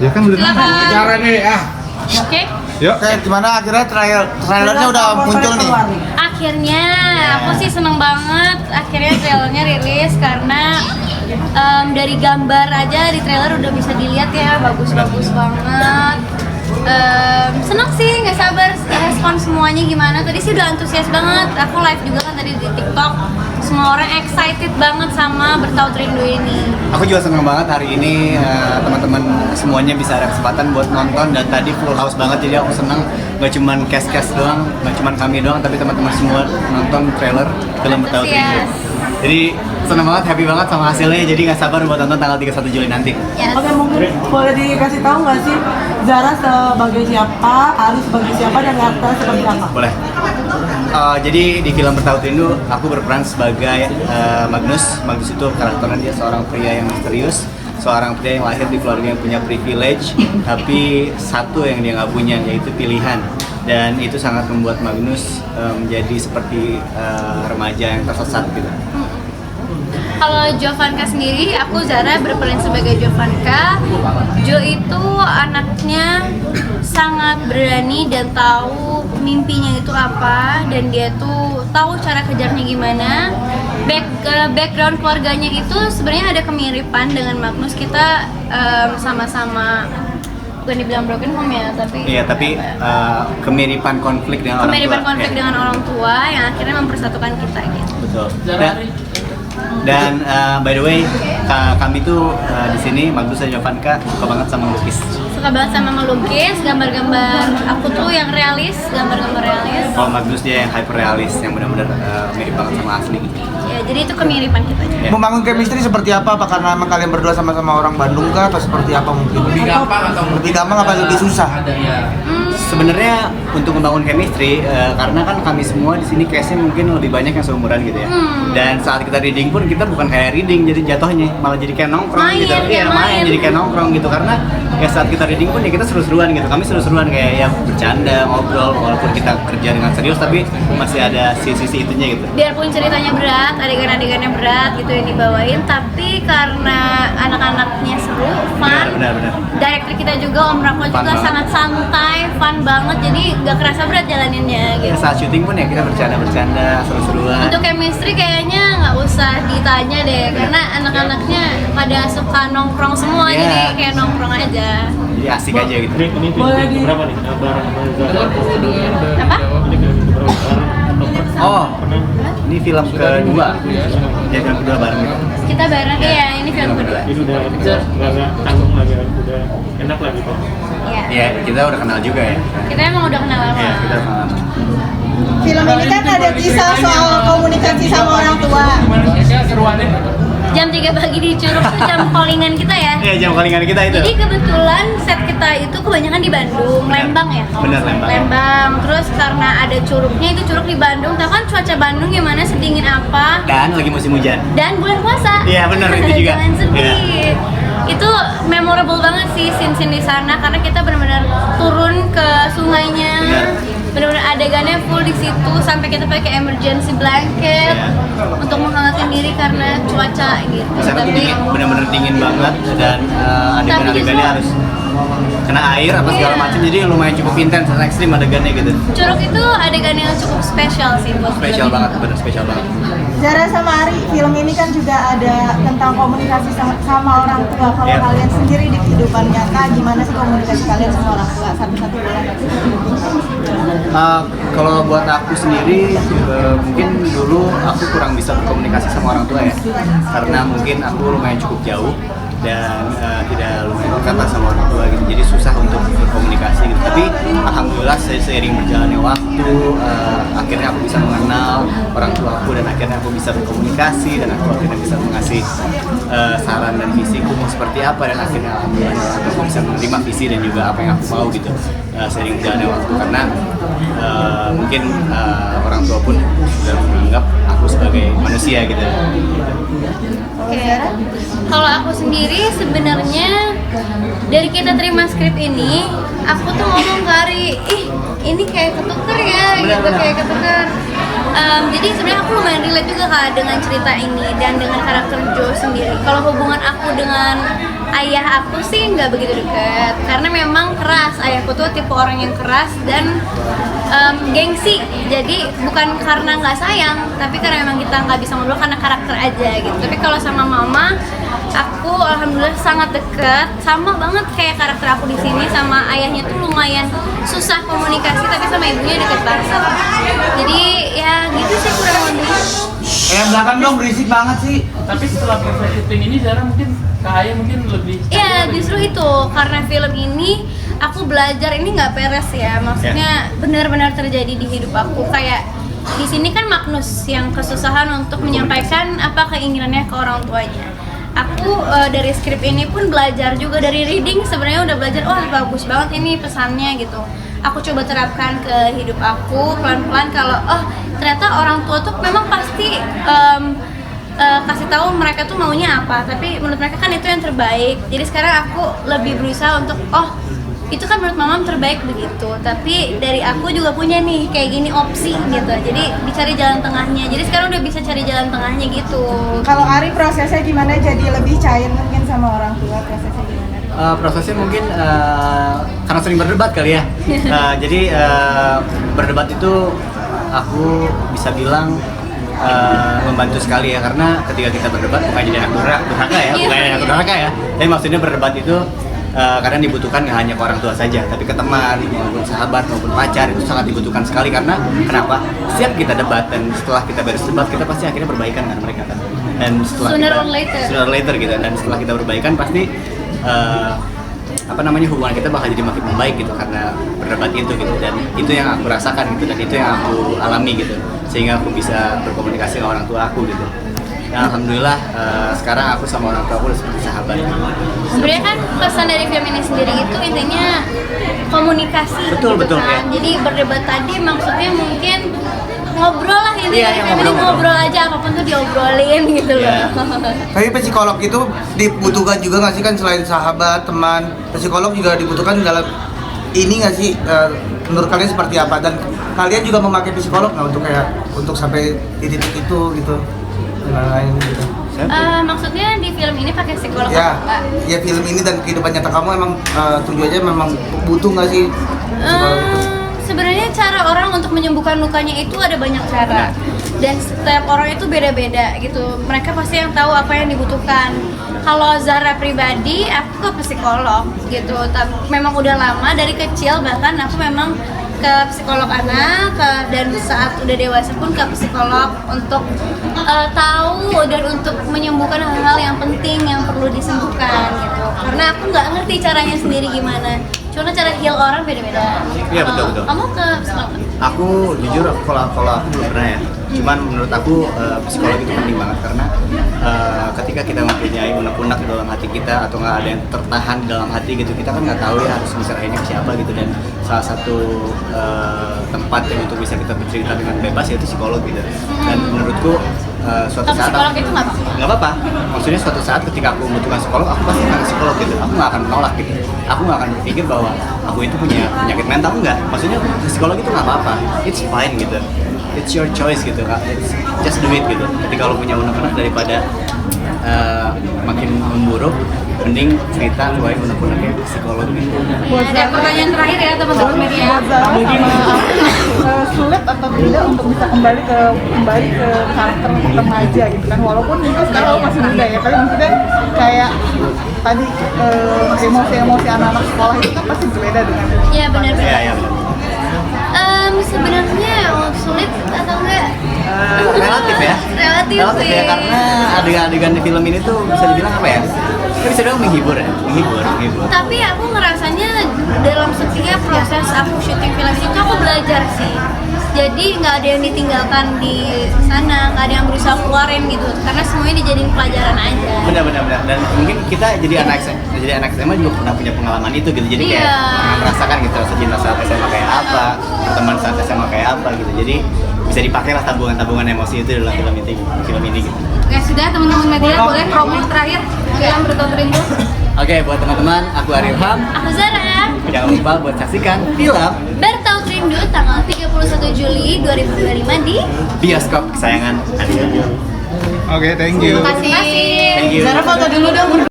Ya kan udah Bicara nih Oke. Yuk. Oke, gimana akhirnya trailernya udah muncul nih? Akhirnya aku sih seneng banget akhirnya trailernya rilis karena dari gambar aja di trailer udah bisa dilihat ya bagus-bagus banget. Seneng sih, nggak sabar respon semuanya gimana. Tadi sih udah antusias banget. Aku live juga kan tadi di TikTok. Semua orang excited banget sama Bertaut Rindu ini. Aku juga senang banget hari ini teman-teman semuanya bisa ada kesempatan buat nonton dan tadi full house banget, jadi aku senang gak cuman cast doang, gak cuman kami doang, tapi teman-teman semua nonton trailer film Bertaut Rindu. Jadi senang banget, happy banget sama hasilnya, jadi gak sabar buat nonton tanggal 31 Juli nanti. Yes. Oke, mungkin boleh dikasih tahu nggak sih Zara sebagai siapa, Ari sebagai siapa, dan Arta seperti apa? Boleh. Jadi di film Bertaut Rindu aku berperan sebagai Magnus. Magnus itu karakternya dia seorang pria yang misterius, seorang pria yang lahir di keluarga yang punya privilege, tapi satu yang dia nggak punya yaitu pilihan. Dan itu sangat membuat Magnus menjadi seperti remaja yang tersesat gitu. Kalau Jovanka sendiri, aku Zara berperan sebagai Jovanka. Jo itu anaknya sangat berani dan tahu mimpinya itu apa, dan dia tuh tahu cara kejarnya gimana. Background keluarganya itu sebenarnya ada kemiripan dengan Magnus. Kita sama-sama bukan dibilang broken home ya, tapi Iya, tapi kemiripan konflik dengan orang tua. kemiripan konflik dengan orang tua yang akhirnya mempersatukan kita gitu. Betul. Dan by the way, kami tuh di sini Magnus dan Jovanka suka banget sama melukis. Suka banget sama melukis, gambar-gambar aku tuh yang realis, gambar-gambar realis. Kalau Magnus dia yang hyper realis, yang benar-benar mirip banget sama asli. Ya, jadi itu kemiripan kita. Ya. Membangun chemistry seperti apa? Apa karena emang kalian berdua sama-sama orang Bandung kah? Atau seperti apa mungkin? Lebih gampang atau Lebih gampang apa lebih susah? Ada ya. Sebenarnya untuk membangun chemistry, karena kan kami semua di sini case-nya mungkin lebih banyak yang seumuran gitu ya. Dan saat kita reading pun kita bukan kayak reading, jadi jatuhnya malah jadi kayak nongkrong Main, gitu. ya, main. Jadi kayak nongkrong gitu, karena ya saat kita reading pun ya kita seru-seruan gitu. Kami seru-seruan kayak ya bercanda, ngobrol, walaupun kita kerja dengan serius tapi masih ada sisi-sisi itunya gitu. Biarpun ceritanya berat, adegan-adegannya berat gitu yang dibawain, tapi karena anak-anaknya seru, fun. Benar. Director kita juga Om Rako juga banget. sangat santai, fun banget, jadi nggak kerasa berat jalaninnya Ya, gitu. saat syuting pun ya kita bercanda, seru-seruan. Untuk chemistry kayaknya nggak usah ditanya deh, karena anak-anaknya pada suka nongkrong semua, Iya. jadi kayak nongkrong aja. Jadi asik aja gitu. Ini Boleh di- berapa nih? Barang Apa? Oh, ini film kedua. Ya, film kedua bareng gitu. Kita bareng, iya ini film kedua. Ini udah nggak tanggung lagi, udah enak lagi kok. Iya. Ya, kita udah kenal juga ya. Kita emang udah kenal lama. Ya, kita kenal. Film ini kan ada kisah soal komunikasi sama orang tua. Seruannya. Jam 3 pagi di Curug tuh jam callingan kita ya. Iya, jam callingan kita itu. Jadi kebetulan set kita itu kebanyakan di Bandung, Lembang ya. Bener, Lembang. Lembang. Terus karena ada curugnya, itu curug di Bandung. Tahu kan cuaca Bandung gimana, sedingin apa? Dan lagi musim hujan. Dan bulan puasa. Iya, bener, itu juga. Jangan sedih. Itu memorable banget sih scene-scene di sana karena kita benar-benar turun ke sungainya. Bener. Benar-benar adegannya full di situ sampai kita pakai emergency blanket untuk menghangatkan diri karena cuaca gitu. Di sana tuh dingin, bener-bener dingin banget dan adegan-adegannya harus kena air apa segala Iya. macam, jadi lumayan cukup intens dan ekstrim adegannya gitu. Curug itu adegan yang cukup spesial sih buat Spesial film. banget, bener spesial banget. Zara sama Ari, film ini kan juga ada tentang komunikasi sama orang tua. Kalau Iya. kalian sendiri di kehidupan nyata, gimana sih komunikasi kalian sama orang tua? Satu-satu boleh. Kalau buat aku sendiri, mungkin dulu aku kurang bisa berkomunikasi sama orang tua ya, karena mungkin aku lumayan cukup jauh dan tidak lumayan dekat lah sama orang tua gitu, jadi susah untuk berkomunikasi gitu. Tapi alhamdulillah seiring berjalannya waktu, akhirnya aku bisa mengenal orang tua aku dan akhirnya aku bisa berkomunikasi dan aku akhirnya bisa mengasih saran dan visiku mau seperti apa, dan akhirnya alhamdulillah aku bisa menerima visi dan juga apa yang aku mau gitu seiring berjalannya waktu, karena mungkin orang tua pun sudah menganggap aku sebagai manusia gitu. Oke. Kalau aku sendiri sebenarnya dari kita terima skrip ini, aku tuh ngomong ke Ari, ih ini kayak ketuker ya, gitu kayak ketuker. Jadi sebenarnya aku lumayan relate juga Kak dengan cerita ini dan dengan karakter Joe sendiri. Kalau hubungan aku dengan ayah aku sih nggak begitu dekat karena memang keras. Ayahku tuh tipe orang yang keras dan gengsi. Jadi bukan karena nggak sayang, tapi karena memang kita nggak bisa ngobrol karena karakter aja gitu. Tapi kalau sama mama, aku alhamdulillah sangat dekat, sama banget kayak karakter aku di sini. Sama ayahnya tuh lumayan susah komunikasi, tapi sama ibunya deket banget. Jadi ya gitu sih kurang lebih. Yang belakang dong berisik banget sih. Tapi setelah proses syuting ini Zara mungkin ke Ayah mungkin lebih. Iya, justru itu karena film ini aku belajar ini nggak beres ya, maksudnya benar-benar terjadi di hidup aku. Kayak di sini kan Magnus yang kesusahan untuk menyampaikan apa keinginannya ke orang tuanya. Aku dari skrip ini pun belajar juga, dari reading sebenarnya udah belajar, oh bagus banget ini pesannya gitu. Aku coba terapkan ke hidup aku pelan-pelan kalau oh ternyata orang tua tuh memang pasti kasih tahu mereka tuh maunya apa, tapi menurut mereka kan itu yang terbaik. Jadi sekarang aku lebih berusaha untuk oh itu kan menurut mama terbaik begitu, tapi dari aku juga punya nih kayak gini opsi gitu. Jadi dicari jalan tengahnya. Jadi sekarang udah bisa cari jalan tengahnya gitu. Kalau Ari prosesnya gimana jadi lebih cair mungkin sama orang tua, prosesnya gimana? Prosesnya mungkin karena sering berdebat kali ya. Jadi berdebat itu aku bisa bilang membantu sekali ya, karena ketika kita berdebat bukan jadi anak durhaka ya, bukan anak durhaka ya. Tapi maksudnya berdebat itu kadang dibutuhkan nggak hanya ke orang tua saja, tapi ke teman maupun sahabat maupun pacar, itu sangat dibutuhkan sekali. Karena kenapa? Setiap kita debat dan setelah kita beres debat kita pasti akhirnya berbaikan dengan mereka kan. Dan setelah Sooner kita, or later gitu. Dan setelah kita berbaikan pasti hubungan kita bakal jadi makin membaik gitu karena berdebat itu gitu. Dan itu yang aku rasakan gitu, dan itu yang aku alami gitu, sehingga aku bisa berkomunikasi dengan orang tua aku gitu. Nah, alhamdulillah sekarang aku sama orang tua aku udah seperti sahabat. Sebenarnya kan pesan dari film ini sendiri itu intinya komunikasi. Betul, gitu betul, kan. ya. Jadi berdebat tadi maksudnya mungkin ngobrol lah intinya. Iya, Dari film ini ngobrol aja, apapun tuh diobrolin gitu loh. Iya. Tapi psikolog itu dibutuhkan juga nggak sih, kan selain sahabat, teman, psikolog juga dibutuhkan dalam ini nggak sih? Menurut kalian seperti apa? Dan kalian juga memakai psikolog nggak untuk sampai di titik itu gitu? Lain gitu. Maksudnya di film ini pakai psikolog Ya, apa enggak? ya film ini dan kehidupan nyata kamu emang tujuannya memang butuh nggak sih psikolog itu? Sebenarnya cara orang untuk menyembuhkan lukanya itu ada banyak cara, dan setiap orang itu beda-beda gitu. Mereka pasti yang tahu apa yang dibutuhkan. Kalau Zara pribadi, aku ke psikolog gitu. Memang udah lama dari kecil, bahkan aku memang ke psikolog anak dan saat udah dewasa pun ke psikolog untuk tahu dan untuk menyembuhkan hal-hal yang penting yang perlu disembuhkan gitu. Karena aku nggak ngerti caranya sendiri gimana. Cuma cara heal orang beda-beda. Iya, betul. Kamu ke psikolog? Aku jujur kalau aku belum pernah ya. Cuman menurut aku psikolog itu penting banget karena ketika kita mempunyai unek-unek di dalam hati kita atau nggak ada yang tertahan di dalam hati gitu, kita kan nggak tahu ya harus menyerahinnya ke siapa gitu. Dan salah satu tempat yang untuk bisa kita bercerita dengan bebas yaitu psikolog gitu. Dan menurutku suatu Ke saat psikolog itu nggak apa-apa? nggak apa-apa. Maksudnya suatu saat ketika aku membutuhkan psikolog, aku pasti akan ke psikolog gitu. Aku nggak akan menolak gitu. Aku nggak akan berpikir bahwa aku itu punya penyakit mental, enggak. Maksudnya psikolog itu nggak apa-apa. It's fine gitu. It's your choice gitu kak. It's just do it gitu. Ketika lo punya unek-unek daripada makin memburuk, mending cerita mulai unek-uneknya ke psikolog gitu. Ada pertanyaan terakhir ya teman-teman media. Buat Zara sulit atau tidak untuk bisa kembali ke karakter remaja gitu kan, walaupun mungkin sekarang lo masih muda ya, tapi maksudnya kayak tadi emosi-emosi anak-anak sekolah itu kan pasti berbeda dengan Iya benar-benar. Iya benar. Sebenarnya sulit atau enggak? Relatif ya. Relatif sih. ya, karena adegan-adegan di film ini tuh bisa dibilang apa ya? Bisa dibilang menghibur ya, menghibur. Tapi aku ngerasanya dalam setiap proses aku syuting film itu aku belajar sih. Jadi nggak ada yang ditinggalkan di sana, nggak ada yang berusaha keluarin gitu. Karena semuanya dijadiin pelajaran aja. Benar. Dan mungkin kita jadi anak SMA juga pernah punya pengalaman itu gitu. Jadi kayak pernah merasakan gitu rasa cinta saat SMA kayak apa, teman saat SMA kayak apa gitu. Jadi bisa dipakai lah tabungan emosi itu dalam film ini gitu. Oke, sudah teman-teman media boleh promo terakhir film Bertaut Rindu. Oke, buat teman-teman, aku Arifham. Aku Zara. Jangan lupa buat saksikan film Bertaut Rindu tanggal 31 Juli 2025 di bioskop kesayangan Anda. Oke, thank you. Terima kasih. Thank you. Zara foto dulu dong.